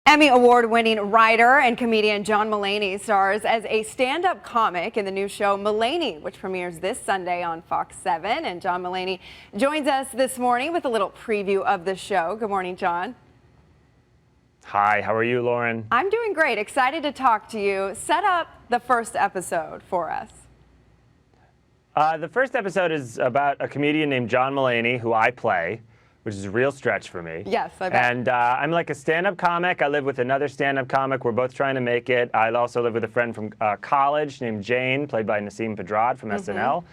Emmy Award-winning writer and comedian John Mulaney stars as a stand-up comic in the new show Mulaney, which premieres this Sunday on Fox 7. And John Mulaney joins us this morning with a little preview of the show. Good morning, John. Hi, how are you, Lauren? I'm doing great. Excited to talk to you. Set up the first episode for us. The first episode is about a comedian named John Mulaney, who I play, which is a real stretch for me. Yes, I bet. And I'm like a stand-up comic. I live with another stand-up comic. We're both trying to make it. I also live with a friend from college named Jane, played by Nasim Pedrad from SNL.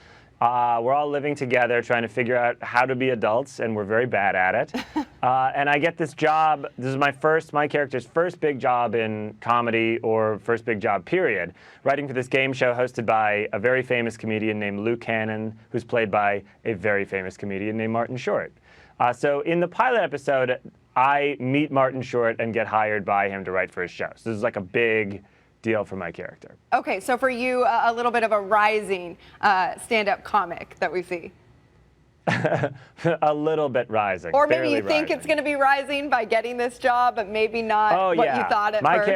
We're all living together trying to figure out how to be adults, and we're very bad at it. And I get this job. This is my character's first big job in comedy, or first big job, period, writing for this game show hosted by a very famous comedian named Luke Cannon, who's played by a very famous comedian named Martin Short. So in the pilot episode, I meet Martin Short and get hired by him to write for his show. So this is like a big deal for my character. Okay, so for you, a little bit of a rising stand-up comic that we see. A little bit rising. Or maybe you think rising. it's going to be rising by getting this job, but maybe not what you thought at my first.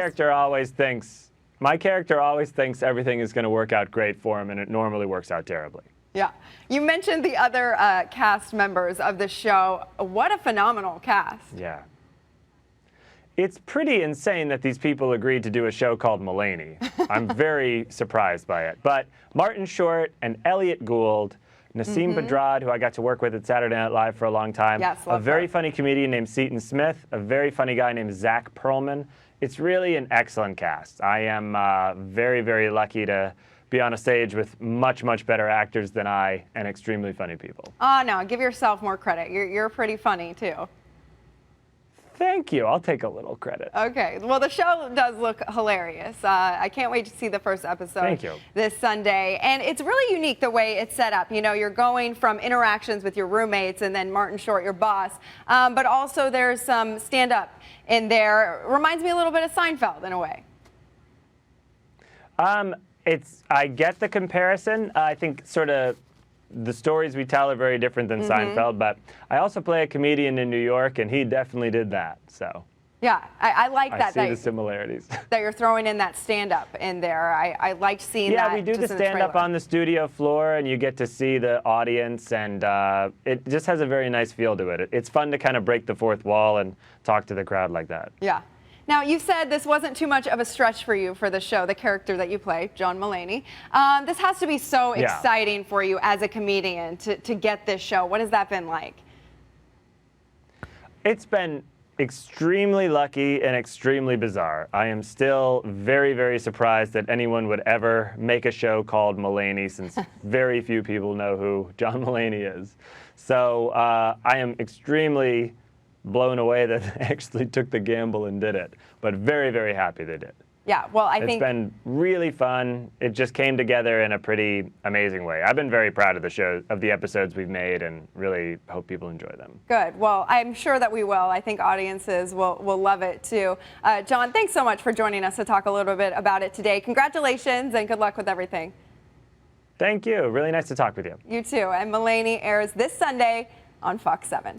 My character always thinks everything is going to work out great for him, and it normally works out terribly. Yeah. You mentioned the other cast members of the show. What a phenomenal cast. Yeah. It's pretty insane that these people agreed to do a show called Mulaney. I'm very surprised by it. But Martin Short and Elliot Gould, Nasim Pedrad, who I got to work with at Saturday Night Live for a long time, yes, a very funny comedian named Seton Smith, a very funny guy named Zach Perlman. It's really an excellent cast. I am very, very lucky to be on a stage with much, much better actors than I and extremely funny people. Oh, no, give yourself more credit. You're pretty funny, too. Thank you. I'll take a little credit. Okay. Well, the show does look hilarious. I can't wait to see the first episode this Sunday. And it's really unique the way it's set up. You know, you're going from interactions with your roommates and then Martin Short, your boss, but also there's some stand-up in there. Reminds me a little bit of Seinfeld in a way. I get the comparison. I think sort of the stories we tell are very different than Seinfeld, but I also play a comedian in New York, and he definitely did that. So yeah, I like that. I see the similarities. That you're throwing in that stand-up in there. I liked seeing that. Yeah, we do the stand-up on the studio floor, and you get to see the audience, and it just has a very nice feel to it. It's fun to kind of break the fourth wall and talk to the crowd like that. Yeah. Now, you said this wasn't too much of a stretch for you for the show, the character that you play, John Mulaney. This has to be so exciting for you as a comedian to get this show. What has that been like? It's been Extremely lucky and extremely bizarre. I am still very, very surprised that anyone would ever make a show called Mulaney, since very few people know who John Mulaney is. So I am extremely blown away that they actually took the gamble and did it, but very, very happy they did. Yeah, well, I think it's been really fun. It just came together in a pretty amazing way. I've been very proud of the show, of the episodes we've made, and really hope people enjoy them. Good. Well, I'm sure that we will. I think audiences will love it too. John, thanks so much for joining us to talk a little bit about it today. Congratulations and good luck with everything. Thank you. Really nice to talk with you. You too. And Mulaney airs this Sunday on Fox 7.